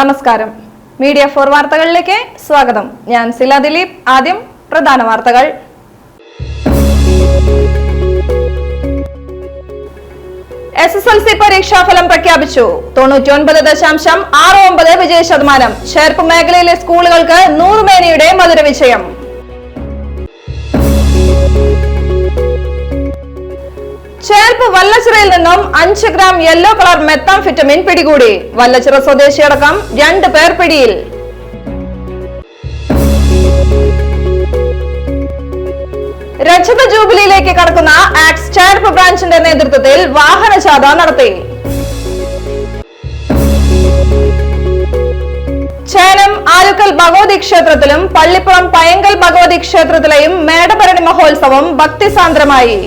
നമസ്കാരം. മീഡിയ 4 വാർത്തകളിലേക്ക് സ്വാഗതം. ഞാൻ സില ദിലീപ്. ആദ്യം പ്രധാന വാർത്തകൾ. SSLC പരീക്ഷാഫലം പ്രഖ്യാപിച്ചു. 99.69 വിജയ ശതമാനം. ചേർപ്പ് മേഖലയിലെ സ്കൂളുകൾക്ക് 100 മേനിയുടെ മധുര വിജയം. ചേർപ്പ് വല്ലച്ചിറയിൽ നിന്നും 5 ഗ്രാം യെല്ലോ കളർ മെത്താംഫെറ്റമിൻ പിടികൂടി. വല്ലച്ചിറ സ്വദേശിയടക്കം 2 പേർ പിടിയിൽ. രജത ജൂബിലിയിലേക്ക് കടക്കുന്ന ആക്സ് ചേർപ്പ് ബ്രാഞ്ചിന്റെ നേതൃത്വത്തിൽ വാഹനജാഥ നടത്തി. ചേനം ആലുക്കൽ ഭഗവതി ക്ഷേത്രത്തിലും പള്ളിപ്പുറം പയങ്കൽ ഭഗവതി ക്ഷേത്രത്തിലെയും മേടഭരണി മഹോത്സവം ഭക്തിസാന്ദ്രമായി.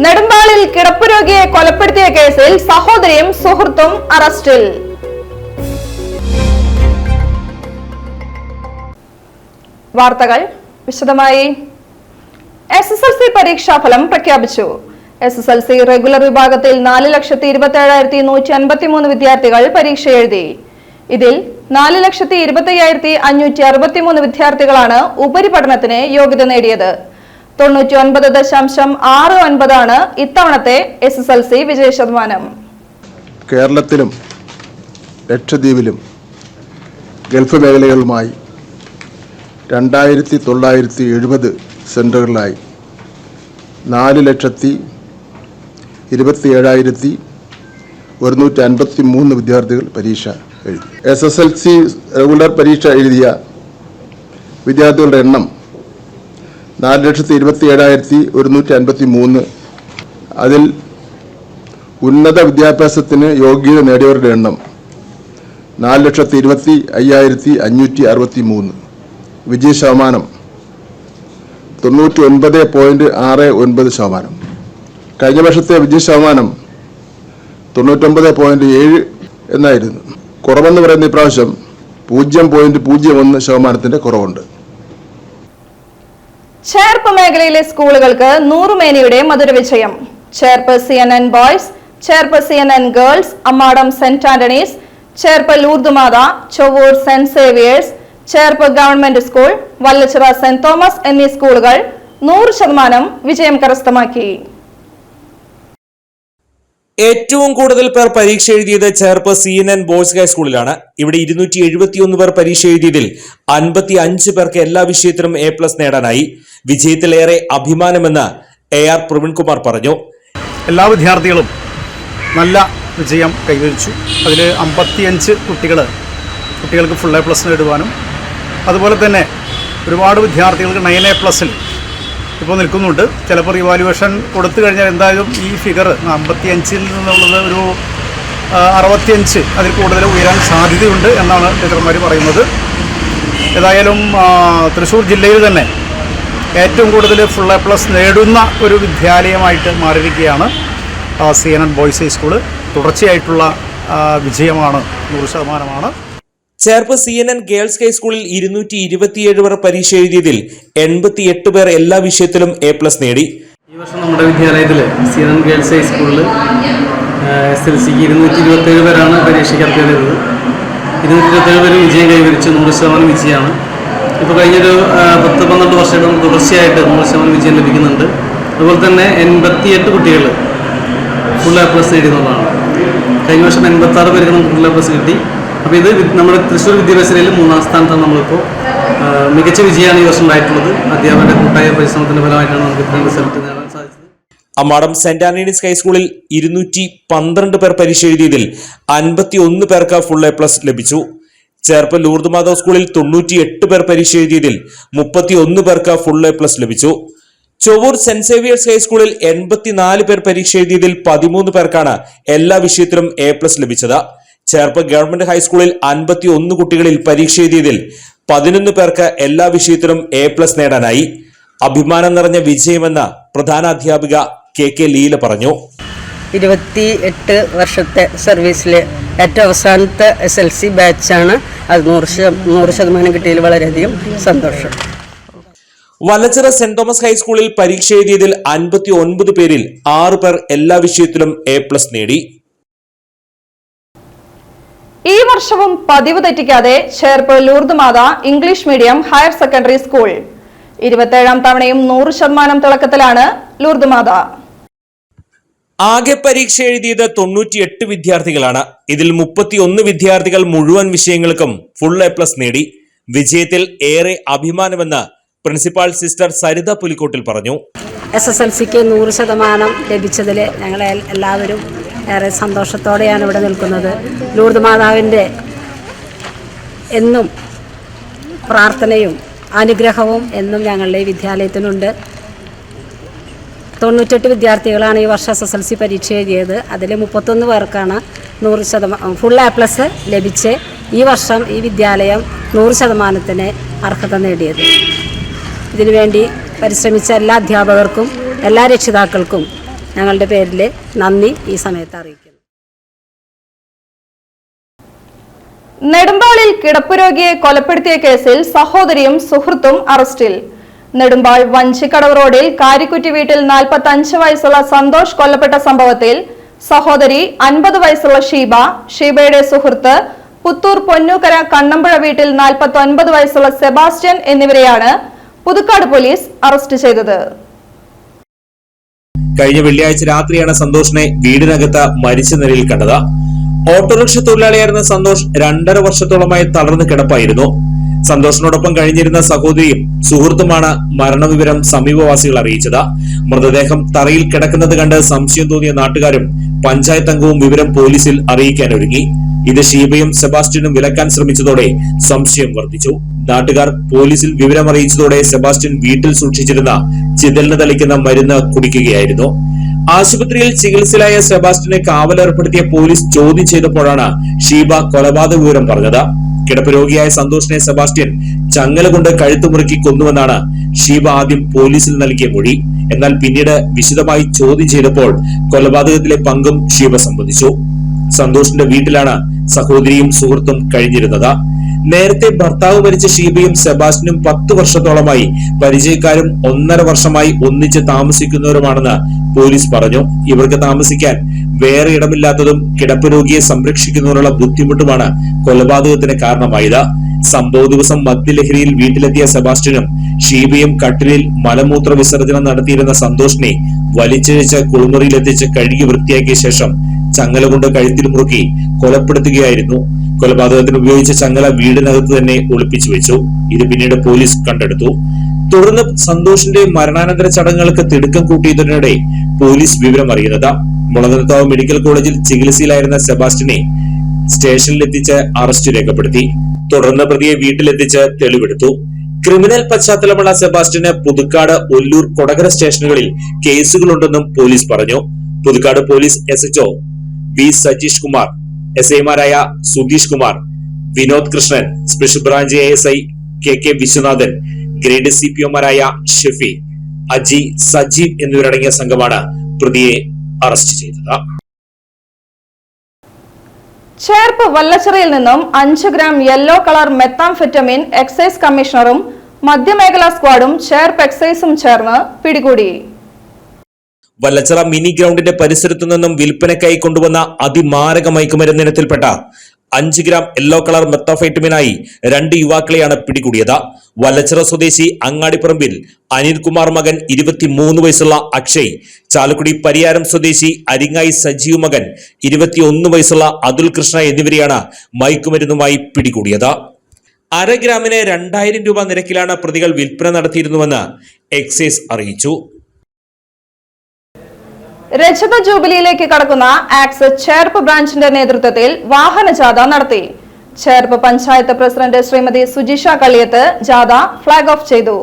നെടുമ്പാളിൽ കിടപ്പുരോഗിയെ കൊലപ്പെടുത്തിയ കേസിൽ സഹോദരിയും സുഹൃത്തും അറസ്റ്റിൽ. വാർത്തകൾ വിശദമായി. SSLC പരീക്ഷാഫലം പ്രഖ്യാപിച്ചു. SSLC റെഗുലർ വിഭാഗത്തിൽ 4,27,153 വിദ്യാർത്ഥികൾ പരീക്ഷ എഴുതി. ഇതിൽ 4,25,563 വിദ്യാർത്ഥികളാണ് ഉപരിപഠനത്തിന് യോഗ്യത നേടിയത്. 99.69 ഇത്തവണത്തെ SSLC വിജയ ശതമാനം. കേരളത്തിലും ലക്ഷദ്വീപിലും ഗൾഫ് മേഖലകളുമായി 2970 സെന്ററുകളിലായി 4,27,153 വിദ്യാർത്ഥികൾ പരീക്ഷ എഴുതി. SSLC റെഗുലർ പരീക്ഷ എഴുതിയ വിദ്യാർത്ഥികളുടെ എണ്ണം 4,27,153. അതിൽ ഉന്നത വിദ്യാഭ്യാസത്തിന് യോഗ്യത നേടിയവരുടെ എണ്ണം 4,25,563. വിജയ ശതമാനം 99.69%. കഴിഞ്ഞ വർഷത്തെ വിജയ ശതമാനം 99.7 എന്നായിരുന്നു. കുറവെന്ന് പറയുന്ന ഇപ്രാവശ്യം 0.01% കുറവുണ്ട്. ചേർപ്പ് മേഖലയിലെ സ്കൂളുകൾക്ക് 100 മേനിയുടെ മധുര വിജയം. Cherpu CNN boys, Cherpu CNN girls, Ammadam saint Antony's, Cherpu Lourdumatha, Chovvur saint Xavier's, Cherpu government school, Vallachira saint Thomas എന്നീ സ്കൂളുകൾ 100% വിജയം കരസ്ഥമാക്കി. ഏറ്റവും കൂടുതൽ പേർ പരീക്ഷ എഴുതിയത് ചേർപ്പ് CNN ബോയ്സ് ഹൈസ്കൂളിലാണ്. ഇവിടെ 271 പേർ പരീക്ഷ എഴുതിയതിൽ 55 പേർക്ക് എല്ലാ വിഷയത്തിലും A+ നേടാനായി. വിജയത്തിലേറെ അഭിമാനമെന്ന് AR പ്രവീൺകുമാർ പറഞ്ഞു. എല്ലാ വിദ്യാർത്ഥികളും നല്ല വിജയം കൈവരിച്ചു. അതിൽ 55 കുട്ടികൾക്ക് ഫുൾ A+ നേടുവാനും അതുപോലെ തന്നെ ഒരുപാട് വിദ്യാർത്ഥികൾക്ക് 9A+ ഇപ്പോൾ നിൽക്കുന്നുണ്ട്. ചിലപ്പോൾ റിവാലുവേഷൻ കൊടുത്തു കഴിഞ്ഞാൽ എന്തായാലും ഈ ഫിഗർ 55 നിന്നുള്ളത് ഒരു 65 അതിൽ കൂടുതൽ ഉയരാൻ സാധ്യതയുണ്ട് എന്നാണ് ടീച്ചർമാർ പറയുന്നത്. ഏതായാലും തൃശ്ശൂർ ജില്ലയിൽ തന്നെ ഏറ്റവും കൂടുതൽ ഫുൾ A+ നേടുന്ന ഒരു വിദ്യാലയമായിട്ട് മാറിയിരിക്കുകയാണ് CNN ബോയ്സ് ഹൈസ്കൂള്. തുടർച്ചയായിട്ടുള്ള വിജയമാണ്, 100%. ചേർപ്പ് CNN ഗേൾസ് ഹൈസ്കൂളിൽ 227 പേർ പരീക്ഷ എഴുതിയതിൽ 88 പേർ എല്ലാ വിഷയത്തിലും A+ നേടി. ഈ വർഷം നമ്മുടെ വിദ്യാലയത്തിൽ CNN ഗേൾസ് ഹൈസ്കൂളിൽ SSLCക്ക് 227 പേരാണ് പരീക്ഷയ്ക്ക് അപ്ലൈ ചെയ്തത്. 227 പേര് വിജയം കൈവരിച്ച് 100% വിജയമാണ്. ഇപ്പോൾ കഴിഞ്ഞൊരു 10-12 വർഷമായിട്ട് നമുക്ക് തുടർച്ചയായിട്ട് 100% വിജയം ലഭിക്കുന്നുണ്ട്. അതുപോലെ തന്നെ 88 കുട്ടികൾ ഫുൾ A+ നേടിയെന്നുള്ളതാണ്. കഴിഞ്ഞ വർഷം 86 പേർക്ക് നമുക്ക് ഫുൾ A+ കിട്ടി. അപ്പോൾ ഇത് നമ്മുടെ തൃശ്ശൂർ വിദ്യാഭ്യാസത്തിൽ 3ാം സ്ഥാനത്താണ്. നമ്മളിപ്പോൾ മികച്ച വിജയമാണ് ഈ വർഷം ഉണ്ടായിട്ടുള്ളത്. അധ്യാപകരുടെ കൂട്ടായ പരിശ്രമത്തിന്റെ ഫലമായിട്ടാണ് നമുക്ക് ഇത്രയും റിസൾട്ട് നേടാൻ സാധിച്ചത്. അമ്മാടം സെന്റ് ആന്റണീസ് ഹൈസ്കൂളിൽ 212 പേർ പരീക്ഷ എഴുതിയതിൽ 51 പേർക്ക് ഫുൾ A+ ലഭിച്ചു. ചേർപ്പ് ലൂർദ് മാധവ് സ്കൂളിൽ 98 പേർ പരീക്ഷ എഴുതിയതിൽ 31 പേർക്ക് ഫുൾ A+ ലഭിച്ചു. ചൊവ്വൂർ സെന്റ് സേവിയേഴ്സ് ഹൈസ്കൂളിൽ 84 പേർ പരീക്ഷ എഴുതിയതിൽ 13 പേർക്കാണ് എല്ലാ വിഷയത്തിലും A+ ലഭിച്ചത്. ചേർപ്പ് ഗവൺമെന്റ് ഹൈസ്കൂളിൽ 51 കുട്ടികളിൽ പരീക്ഷ എഴുതിയതിൽ 11 പേർക്ക് എല്ലാ വിഷയത്തിലും A+ നേടാനായി. അഭിമാനം നിറഞ്ഞ വിജയമെന്ന് പ്രധാന അധ്യാപിക KK ലീല പറഞ്ഞു. 28 വർഷത്തെ സർവീസിലെ ഏറ്റവും അവസാനത്തെ SSLC ബാച്ചാണ്. അത് 100% കിട്ടിയതിൽ വളരെയധികം സന്തോഷം. വല്ലച്ചിറ സെന്റ് തോമസ് ഹൈസ്കൂളിൽ പരീക്ഷ എഴുതിയതിൽ 59 പേരിൽ 6 പേർ എല്ലാ വിഷയത്തിലും A+ നേടി. ഈ വർഷവും പതിവ് തെറ്റിക്കാതെ Cherpu Lourdmatha English medium higher secondary school 27ാം തവണയും 100% തിളക്കത്തിലാണ് ലൂർദ്മാത. ആകെ പരീക്ഷ എഴുതിയത് 98 വിദ്യാർത്ഥികളാണ്. ഇതിൽ 31 വിദ്യാർത്ഥികൾ മുഴുവൻ വിഷയങ്ങൾക്കും ഫുൾ A+ നേടി. വിജയത്തിൽ ഏറെ അഭിമാനമെന്ന് പ്രിൻസിപ്പാൾ സിസ്റ്റർ സരിത പുലിക്കോട്ടിൽ പറഞ്ഞു. SSLCക്ക് 100% ലഭിച്ചതിൽ ഞങ്ങൾ എല്ലാവരും ഏറെ സന്തോഷത്തോടെയാണ് ഇവിടെ നിൽക്കുന്നത്. ലൂർദ് മാതാവിൻ്റെ എന്നും പ്രാർത്ഥനയും അനുഗ്രഹവും എന്നും ഞങ്ങളുടെ ഈ വിദ്യാലയത്തിനുണ്ട്. 98 വിദ്യാർത്ഥികളാണ് ഈ വർഷം SSLC പരീക്ഷ എഴുതിയത്. അതിൽ 31 പേർക്കാണ് 100% ഫുൾ A+ ലഭിച്ച് ഈ വർഷം ഈ വിദ്യാലയം 100%-ന് അർഹത നേടിയത്. ഇതിനുവേണ്ടി പരിശ്രമിച്ച എല്ലാ അധ്യാപകർക്കും എല്ലാ രക്ഷിതാക്കൾക്കും ഞങ്ങളുടെ പേരിൽ നന്ദി ഈ സമയത്ത് അറിയിക്കുന്നു. നെടുമ്പാളിൽ കിടപ്പുരോഗിയെ കൊലപ്പെടുത്തിയ കേസിൽ സഹോദരിയും സുഹൃത്തും അറസ്റ്റിൽ. നെടുമ്പാൾ വഞ്ചിക്കടവ് റോഡിൽ കാരിക്കുറ്റി വീട്ടിൽ 45 വയസ്സുള്ള സന്തോഷ് കൊല്ലപ്പെട്ട സംഭവത്തിൽ സഹോദരി 50 വയസ്സുള്ള ഷീബയുടെ സുഹൃത്ത് പുത്തൂർ പൊന്നൂക്കര കണ്ണമ്പുഴ വീട്ടിൽ 49 വയസ്സുള്ള സെബാസ്റ്റ്യൻ എന്നിവരെയാണ് പുതുക്കാട് പോലീസ് അറസ്റ്റ് ചെയ്തത്. കഴിഞ്ഞ വെള്ളിയാഴ്ച രാത്രിയാണ് സന്തോഷിനെ വീടിനകത്ത് മരിച്ച നിലയിൽ കണ്ടത്. ഓട്ടോറിക്ഷ തൊഴിലാളിയായിരുന്ന സന്തോഷ് 2.5 വർഷത്തോളമായി തളർന്നു കിടപ്പായിരുന്നു. സന്തോഷിനോടൊപ്പം കഴിഞ്ഞിരുന്ന സഹോദരിയും സുഹൃത്തുമാണ് മരണവിവരം സമീപവാസികൾ അറിയിച്ചത്. മൃതദേഹം തറയിൽ കിടക്കുന്നത് കണ്ട് സംശയം തോന്നിയ നാട്ടുകാരും പഞ്ചായത്ത് അംഗവും വിവരം പോലീസിൽ അറിയിക്കാനൊരുങ്ങി. ഇത് ഷീബയും സെബാസ്റ്റ്യനും വിലക്കാൻ ശ്രമിച്ചതോടെ സംശയം വർദ്ധിച്ചു. നാട്ടുകാർ പോലീസിൽ വിവരമറിയിച്ചതോടെ സെബാസ്റ്റ്യൻ വീട്ടിൽ സൂക്ഷിച്ചിരുന്ന ചിതലിന് തളിക്കുന്ന മരുന്ന് കുടിക്കുകയായിരുന്നു. ആശുപത്രിയിൽ ചികിത്സയിലായ സെബാസ്റ്റ്യനെ കാവലേർപ്പെടുത്തിയ പോലീസ് ചോദ്യം ചെയ്തപ്പോഴാണ് ഷീബ കൊലപാതക വിവരം പറഞ്ഞത്. കിടപ്പ് രോഗിയായ സന്തോഷിനെ സെബാസ്റ്റ്യൻ ചങ്ങല കൊണ്ട് കഴുത്തു മുറുക്കി കൊന്നുവെന്നാണ് ഷീബ ആദ്യം പോലീസിൽ നൽകിയ മൊഴി. എന്നാൽ പിന്നീട് വിശദമായി ചോദ്യം ചെയ്തപ്പോൾ കൊലപാതകത്തിലെ പങ്കും ഷീബ സംബന്ധിച്ചു. സന്തോഷിന്റെ വീട്ടിലാണ് സഹോദരിയും സുഹൃത്തും കഴിഞ്ഞിരുന്നത്. നേരത്തെ ഭർത്താവ് മരിച്ച ഷീബയും സെബാസ്റ്റ്യനും 10 വർഷത്തോളമായി പരിചയക്കാരും 1.5 വർഷമായി ഒന്നിച്ച് താമസിക്കുന്നവരുമാണെന്ന് പോലീസ് പറഞ്ഞു. ഇവർക്ക് താമസിക്കാൻ വേറെ ഇടമില്ലാത്തതും കിടപ്പ് രോഗിയെ സംരക്ഷിക്കുന്നതിനുള്ള ബുദ്ധിമുട്ടുമാണ് കൊലപാതകത്തിന് കാരണമായത്. സംഭവ ദിവസം മദ്യലഹരിയിൽ വീട്ടിലെത്തിയ സെബാസ്റ്റ്യനും ഷീബയും കട്ടിലിൽ മലമൂത്ര വിസർജനം നടത്തിയിരുന്ന സന്തോഷിനെ വലിച്ചിഴച്ച് കുളിമുറിയിലെത്തിച്ച് കഴുകി വൃത്തിയാക്കിയ ശേഷം ചങ്ങല കൊണ്ട് കഴുത്തിൽ മുറുക്കി കൊലപ്പെടുത്തുകയായിരുന്നു. കൊലപാതകത്തിന് ഉപയോഗിച്ച ചങ്ങല വീടിനകത്ത് തന്നെ ഒളിപ്പിച്ചു വെച്ചു. ഇത് പിന്നീട് പോലീസ് കണ്ടെടുത്തു. തുടർന്ന് സന്തോഷിന്റെ മരണാനന്തര ചടങ്ങുകൾക്ക് തിടുക്കം കൂട്ടിയതിനിടെ പോലീസ് വിവരം അറിയുന്നത്. മുളങ്ങനത്താവ് മെഡിക്കൽ കോളേജിൽ ചികിത്സയിലായിരുന്ന സെബാസ്റ്റ്യനെ സ്റ്റേഷനിലെത്തിച്ച് അറസ്റ്റ് രേഖപ്പെടുത്തി. തുടർന്ന് പ്രതിയെ വീട്ടിലെത്തിച്ച് തെളിവെടുത്തു. ക്രിമിനൽ പശ്ചാത്തലമുള്ള സെബാസ്റ്റ്യന് പുതുക്കാട്, ഒല്ലൂർ, കൊടകര സ്റ്റേഷനുകളിൽ കേസുകളുണ്ടെന്നും പോലീസ് പറഞ്ഞു. Puthukkad police SHO V Sajeesh Kumar, SIമാരായ Sudheesh Kumar, Vinod Krishnan, special branch ASI KK Viswanathan, grade CPOമാരായ ഷെഫി, അജി, സജീവ് എന്നിവരടങ്ങിയ സംഘമാണ് പ്രതിയെ അറസ്റ്റ് ചെയ്തത്. ചേർപ്പ് വല്ലച്ചിറയിൽ നിന്നും 5 gram yellow colour methamphetamine excise കമ്മീഷണറും മധ്യമേഖലാ സ്ക്വാഡും ചേർപ്പ് എക്സൈസും ചേർന്ന് പിടികൂടി. വല്ലച്ചിറ മിനി ഗ്രൗണ്ടിന്റെ പരിസരത്തു നിന്നും വിൽപ്പനയ്ക്കായി കൊണ്ടുവന്ന അതിമാരക മയക്കുമരുന്ന് ഇനത്തിൽപ്പെട്ട 5 ഗ്രാം യെല്ലോ കളർ മെത്താംഫെറ്റമിനായി 2 യുവാക്കളെയാണ് പിടികൂടിയത്. വല്ലച്ചിറ സ്വദേശി അങ്ങാടിപ്പറമ്പിൽ അനിൽകുമാർ മകൻ 23 വയസ്സുള്ള അക്ഷയ്, ചാലക്കുടി പരിയാരം സ്വദേശി അരിങ്ങായി സജീവ് മകൻ 21 വയസ്സുള്ള അതുൽ കൃഷ്ണ എന്നിവരെയാണ് മയക്കുമരുന്നുമായി പിടികൂടിയത്. 1/2 ഗ്രാമിന് 2000 രൂപ നിരക്കിലാണ് പ്രതികൾ വിൽപ്പന നടത്തിയിരുന്നുവെന്ന് എക്സൈസ് അറിയിച്ചു. രജത ജൂബിലിയിലേക്ക് കടക്കുന്ന ആക്സ് ചേർപ്പ് ബ്രാഞ്ചിന്റെ നേതൃത്വത്തിൽ വാഹനജാഥ നടത്തി. ചേർപ്പ് പഞ്ചായത്ത് പ്രസിഡന്റ് ശ്രീമതി സുജിഷ കള്ളിയത്ത് ജാഥ ഫ്ലാഗ് ഓഫ് ചെയ്തു.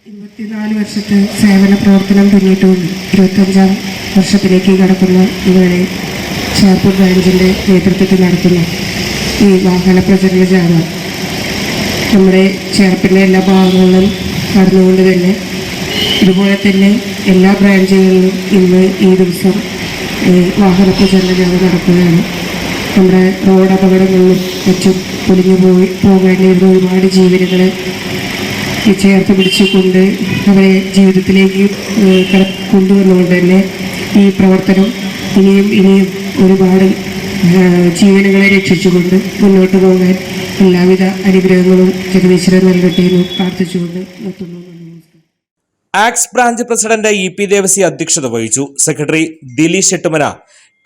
24 വർഷത്തെ സേവന പ്രവർത്തനം പിന്നിട്ടുകൊണ്ട് 25ാം വർഷത്തിലേക്ക് കടക്കുന്ന ഇവരെ ചേർപ്പ് ബ്രാഞ്ചിന്റെ നേതൃത്വത്തിൽ നടത്തുന്ന ഈ വാഹന പ്രചരണ ജാഥ നമ്മുടെ ചേർപ്പിന്റെ എല്ലാ ഭാഗങ്ങളിലും കടന്നുകൊണ്ട് തന്നെ ഇതുപോലെ തന്നെ എല്ലാ ബ്രാഞ്ചുകളിലും ഇന്ന് ഈ ദിവസം വാഹന പ്രചരണ ജാഥ നടക്കുകയാണ്. നമ്മുടെ റോഡ് അപകടങ്ങളിലും മറ്റും പൊലിഞ്ഞു പോകേണ്ടിയിരുന്ന ഒരുപാട് ജീവനുകളെ ചേർത്ത് പിടിച്ചുകൊണ്ട് അവരെ ജീവിതത്തിലേക്ക് കൊണ്ടുവന്നുകൊണ്ട് തന്നെ ഈ പ്രവർത്തനം ഇനിയും ഒരുപാട് ജീവനുകളെ രക്ഷിച്ചുകൊണ്ട് മുന്നോട്ട് പോകാൻ എല്ലാവിധ അനുഗ്രഹങ്ങളും ജഗദീശ്വരൻ നൽകട്ടെ എന്ന് പ്രാർത്ഥിച്ചുകൊണ്ട് നിർത്തുന്നു. ആക്സ് ബ്രാഞ്ച് പ്രസിഡന്റ് ഇ.പി. ദേവസി അധ്യക്ഷത വഹിച്ചു. Secretary Dileesh Ettumana,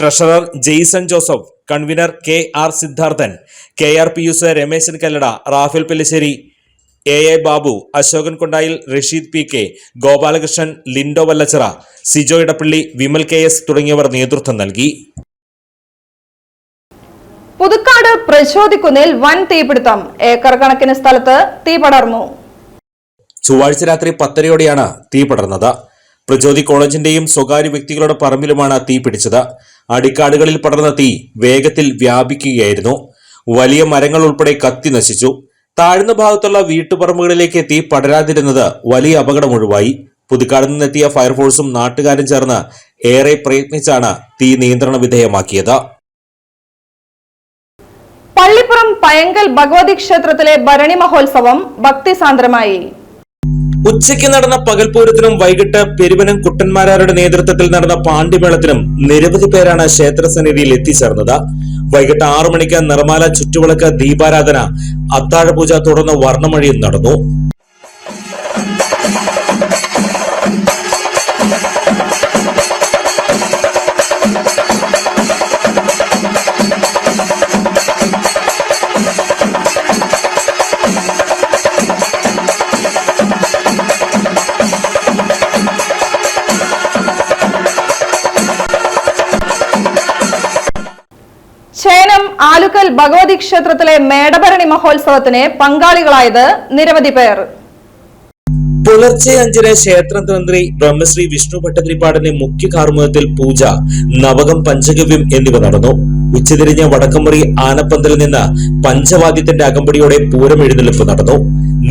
treasurer Jaison Joseph, convener K R. Siddharthan, K R. Piyus, Rameshan Kallada, Raphael Pellissery, a Babu, Ashokan Kondayil, Rasheed P K, Gopalakrishnan, Lindo Vallachira, Sijo Edappally, Vimal K S തുടങ്ങിയവർ നേതൃത്വം നൽകി. പുതുക്കാട് പ്രചോദിക്കുന്നിൽ വൻ തീപിടുത്തം, ഏക്കർ കണക്കിന് സ്ഥലത്ത് തീ പടർന്നു. ചൊവ്വാഴ്ച രാത്രി 10:30യോടെയാണ് തീ പടർന്നത്. പ്രചോദി കോളേജിന്റെയും സ്വകാര്യ വ്യക്തികളുടെ പറമ്പിലുമാണ് തീ പിടിച്ചത്. അടിക്കാടുകളിൽ പടർന്ന തീ വേഗത്തിൽ വ്യാപിക്കുകയായിരുന്നു. വലിയ മരങ്ങൾ ഉൾപ്പെടെ കത്തി നശിച്ചു. താഴ്ന്ന ഭാഗത്തുള്ള വീട്ടുപറമ്പുകളിലേക്ക് തീ പടരാതിരുന്നത് വലിയ അപകടം ഒഴിവായി. പുതുക്കാട് നിന്നെത്തിയ ഫയർഫോഴ്സും നാട്ടുകാരും ചേർന്ന് ഏറെ പ്രയത്നിച്ചാണ് തീ നിയന്ത്രണ വിധേയമാക്കിയത്. പള്ളിപ്പുറം പയങ്കൽ ഭഗവതി ക്ഷേത്രത്തിലെ ഭരണി മഹോത്സവം ഭക്തിസാന്ദ്രമായി. ഉച്ചയ്ക്ക് നടന്ന പകൽപൂരത്തിനും വൈകിട്ട് പെരുവനം കുട്ടന്മാരാരുടെ നേതൃത്വത്തിൽ നടന്ന പാണ്ഡിമേളത്തിനും നിരവധി പേരാണ് ക്ഷേത്രസന്നിധിയിൽ എത്തിച്ചേർന്നത്. വൈകിട്ട് 6 മണിക്ക് നിർമ്മാല ചുറ്റുവിളക്ക് ദീപാരാധന, അത്താഴപൂജ തുടർന്ന് വർണ്ണമഴിയും നടന്നു. ചേനം ആലുക്കൽ ഭഗവതി ക്ഷേത്രത്തിലെ മേടഭരണി മഹോത്സവത്തിന് പങ്കാളികളായത് നിരവധി പേർ. പുലർച്ചെ 5-ന് ക്ഷേത്രം തന്ത്രി ബ്രഹ്മശ്രീ വിഷ്ണു ഭട്ടതിരിപ്പാടിന്റെ മുഖ്യ കാർമ്മികത്തിൽ പൂജ, നവകം, പഞ്ചഗവ്യം എന്നിവ നടന്നു. ഉച്ചതിരിഞ്ഞ വടക്കമുറി ആനപ്പന്തലിൽ നിന്ന് പഞ്ചവാദ്യത്തിന്റെ അകമ്പടിയോടെ പൂരം എഴുന്നള്ളിപ്പ് നടന്നു.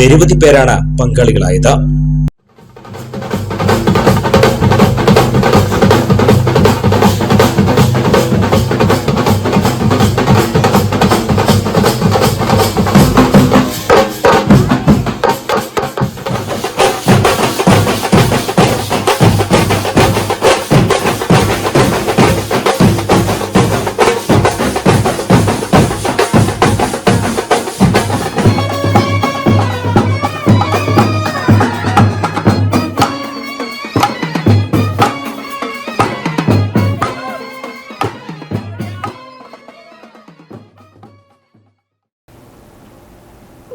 നിരവധി പേരാണ് പങ്കാളികളായത്.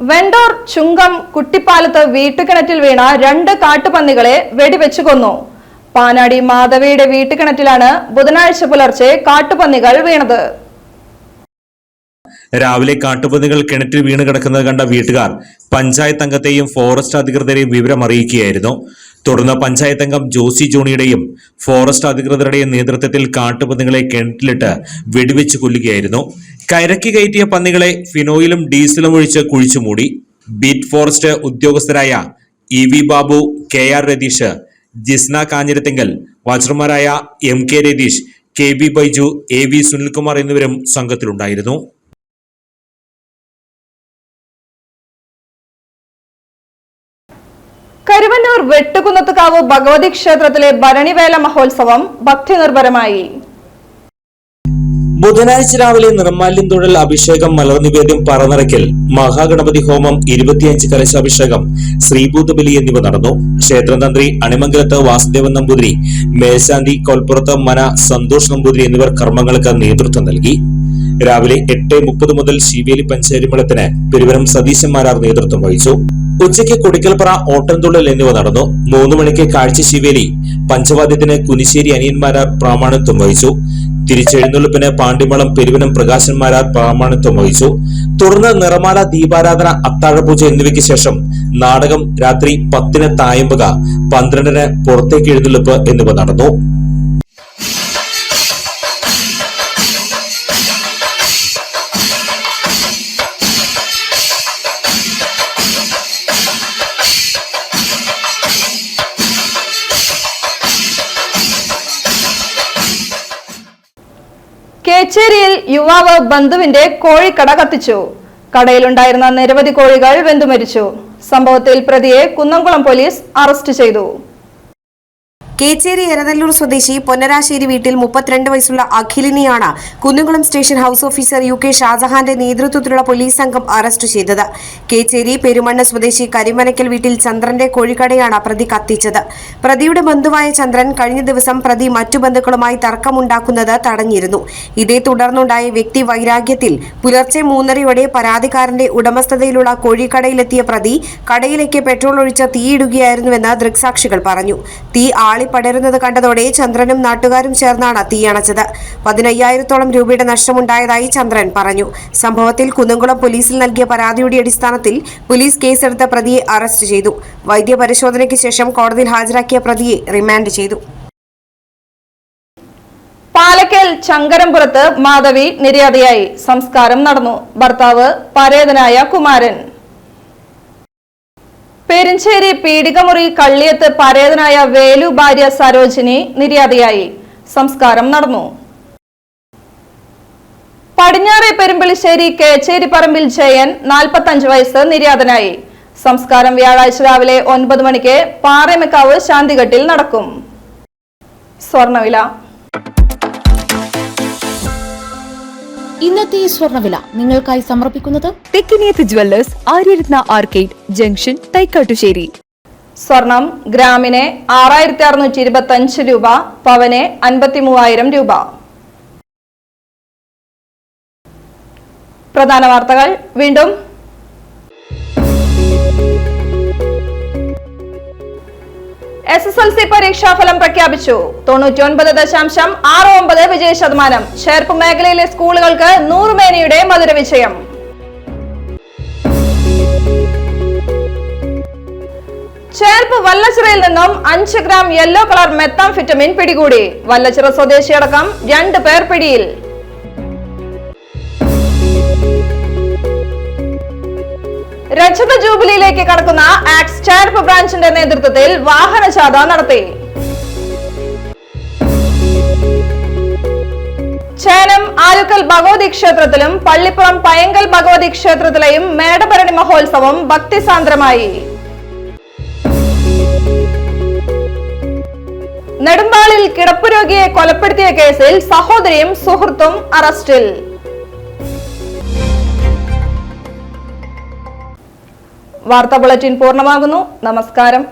വെണ്ടൂർ ചുങ്കം കുട്ടിപ്പാലത്ത് വീട്ടുകിണറ്റിൽ വീണ 2 കാട്ടുപന്നികളെ വെടിവെച്ചു കൊന്നു. പാനാടി മാധവിയുടെ വീട്ടുകിണറ്റിലാണ് ബുധനാഴ്ച പുലർച്ചെ കാട്ടുപന്നികൾ വീണത്. രാവിലെ കാട്ടുപന്നികൾ കിണറ്റിൽ വീണ് കിടക്കുന്നത് കണ്ട വീട്ടുകാർ പഞ്ചായത്ത് അംഗത്തെയും ഫോറസ്റ്റ് അധികൃതരെയും വിവരം അറിയിക്കുകയായിരുന്നു. തുടർന്ന് പഞ്ചായത്ത് അംഗം ജോസി ജോണിയുടെയും ഫോറസ്റ്റ് അധികൃതരുടെയും നേതൃത്വത്തിൽ കാട്ടുപന്നികളെ കിണറ്റിലിട്ട് വെടിവെച്ച് കൊല്ലുകയായിരുന്നു. കരയ്ക്ക് കയറ്റിയ പന്നികളെ ഫിനോയിലും ഡീസലും ഒഴിച്ച് കുഴിച്ചുമൂടി. ബീറ്റ് ഫോറസ്റ്റ് ഉദ്യോഗസ്ഥരായ ഇ.വി. ബാബു, കെ.ആർ. രതീഷ്, ജിസ്ന കാഞ്ഞിരത്തിങ്കൽ, വാച്ചർമാരായ M K. Ratheesh, K B. Baiju, A V. Sunilkumar എന്നിവരും സംഘത്തിലുണ്ടായിരുന്നു. കരുവന്നൂർ വെട്ടുകുന്നത്തുകാവ് ഭഗവതി ക്ഷേത്രത്തിലെ ഭരണിവേല മഹോത്സവം ഭക്തിനിർഭരമായി. ബുധനാഴ്ച രാവിലെ നിർമ്മാല്യം തൊഴിൽ, അഭിഷേകം, മലർനിവേദ്യം, പറനിറയ്ക്കൽ, മഹാഗണപതി ഹോമം, 25 കലശാഭിഷേകം, ശ്രീഭൂതബലി എന്നിവ നടന്നു. ക്ഷേത്രം തന്ത്രി അണിമംഗലത്ത് വാസുദേവൻ നമ്പൂതിരി, മേൽശാന്തി കൊൽപ്പുറത്ത് മന സന്തോഷ് നമ്പൂതിരി എന്നിവർ കർമ്മങ്ങൾക്ക് നേതൃത്വം നൽകി. രാവിലെ 8:30 മുതൽ ശിവേലി പഞ്ചേരിമേളത്തിന് പെരുവനം സതീശന്മാരാർ നേതൃത്വം വഹിച്ചു. ഉച്ചയ്ക്ക് കൊടിക്കൽപ്പറ, ഓട്ടംതുള്ളൽ എന്നിവ നടന്നു. 3 മണിക്ക് കാഴ്ച ശിവേലി, പഞ്ചവാദ്യത്തിന് കുനിശ്ശേരി അനിയന്മാരാർ പ്രാമാണിത്വം വഹിച്ചു. തിരിച്ചെഴുന്നള്ളിപ്പിന് പാണ്ടിമളം, പെരുവനം പ്രകാശന്മാരാർ പ്രാമാണിത്വം വഹിച്ചു. തുടർന്ന് നിറമാല, ദീപാരാധന, അത്താഴപൂജ എന്നിവയ്ക്ക് ശേഷം നാടകം, രാത്രി 10-ന് തായമ്പക, 12-ന് പുറത്തേക്ക് എഴുന്നള്ളിപ്പ് എന്നിവ നടന്നു. കേച്ചേരിയിൽ യുവാവ് ബന്ധുവിന്റെ കോഴിക്കട കത്തിച്ചു. കടയിലുണ്ടായിരുന്ന നിരവധി കോഴികൾ വെന്തുമരിച്ചു. സംഭവത്തിൽ പ്രതിയെ കുന്നംകുളം പോലീസ് അറസ്റ്റ് ചെയ്തു. കേച്ചേരി എരനല്ലൂർ സ്വദേശി പൊന്നരാശ്ശേരി വീട്ടിൽ 32 വയസ്സുള്ള അഖിലിനെയാണ് Kunnamkulam station house officer UK ഷാജഹാന്റെ നേതൃത്വത്തിലുള്ള പോലീസ് സംഘം അറസ്റ്റ് ചെയ്തത്. കേച്ചേരി പെരുമണ്ണ സ്വദേശി കരിമനക്കൽ വീട്ടിൽ ചന്ദ്രന്റെ കോഴിക്കടയാണ് പ്രതി കത്തിച്ചത്. പ്രതിയുടെ ബന്ധുവായ ചന്ദ്രൻ കഴിഞ്ഞ ദിവസം പ്രതി മറ്റു ബന്ധുക്കളുമായി തർക്കമുണ്ടാക്കുന്നത് തടഞ്ഞിരുന്നു. ഇതേ തുടർന്നുണ്ടായ വ്യക്തി വൈരാഗ്യത്തിൽ പുലർച്ചെ 3:30 പരാതിക്കാരന്റെ ഉടമസ്ഥതയിലുള്ള കോഴിക്കടയിലെത്തിയ പ്രതി കടയിലേക്ക് പെട്രോൾ ഒഴിച്ച് തീയിടുകയായിരുന്നുവെന്ന് ദൃക്സാക്ഷികൾ പറഞ്ഞു. തീ പടരുന്നത് കണ്ടതോടെ ചന്ദ്രനും നാട്ടുകാരും ചേർന്നാണ് തീയണച്ചത്. 15,000-ഓളം രൂപയുടെ നഷ്ടമുണ്ടായതായി ചന്ദ്രൻ പറഞ്ഞു. സംഭവത്തിൽ കുന്നംകുളം പോലീസിൽ നൽകിയ പരാതിയുടെ അടിസ്ഥാനത്തിൽ പോലീസ് കേസെടുത്ത പ്രതിയെ അറസ്റ്റ് ചെയ്തു. വൈദ്യപരിശോധനയ്ക്ക് ശേഷം കോടതിയിൽ ഹാജരാക്കിയ പ്രതിയെ റിമാൻഡ് ചെയ്തു. പാലക്കൽ ചങ്കരംപുറത്ത് മാധവി നിര്യാതയായി. സംസ്കാരം നടന്നു. ഭർത്താവ് പരേതനായ കുമാരൻ. പെരിഞ്ചേരി പീടികമുറി കള്ളിയത്ത് പരേതനായ വേലു ഭാര്യ സരോജിനി നിര്യാതയായി. സംസ്കാരം നടന്നു. പടിഞ്ഞാറെ പെരുമ്പളിശ്ശേരി കേച്ചേരി പറമ്പിൽ ജയൻ 45 വയസ്സ് നിര്യാതനായി. സംസ്കാരം വ്യാഴാഴ്ച രാവിലെ 9 മണിക്ക് പാറേമക്കാവ് ശാന്തിഘട്ടിൽ നടക്കും. സ്വർണ്ണവില. ഇന്നത്തെ സ്വർണ്ണവില നിങ്ങൾക്കായി സമർപ്പിക്കുന്നത് Thekkiniyath jewellers, Aryaratna arcade junction, Thaikattussery. സ്വർണം ഗ്രാമിന് 6,625 രൂപ, പവന് 53,000 രൂപ. പ്രധാന വാർത്തകൾ വീണ്ടും. SSLC പരീക്ഷാഫലം പ്രഖ്യാപിച്ചു. 99.69 വിജയ ശതമാനം. ചേർപ്പ് മേഖലയിലെ സ്കൂളുകൾക്ക് 100 മേനിയുടെ മധുര വിജയം. ചേർപ്പ് വല്ലച്ചിറയിൽ നിന്നും 5 ഗ്രാം യെല്ലോ കളർ മെത്താംഫെറ്റമിൻ പിടികൂടി. വല്ലച്ചിറ സ്വദേശിയടക്കം 2 പേർ പിടിയിൽ. രജത ജൂബിലിയിലേക്ക് കടക്കുന്ന ആക്സ് ചേർപ്പ് ബ്രാഞ്ചിന്റെ നേതൃത്വത്തിൽ വാഹനജാഥ നടത്തി. ചേനം ആലുക്കൽ ഭഗവതി ക്ഷേത്രത്തിലും പള്ളിപ്പുറം പയങ്കൽ ഭഗവതി ക്ഷേത്രത്തിലെയും മേടഭരണി മഹോത്സവം ഭക്തിസാന്ദ്രമായി. നെടുമ്പാളിൽ കിടപ്പുരോഗിയെ കൊലപ്പെടുത്തിയ കേസിൽ സഹോദരിയും സുഹൃത്തും അറസ്റ്റിൽ. വാർത്താ ബുള്ളറ്റിൻ പൂർണ്ണമാകുന്നു. നമസ്കാരം.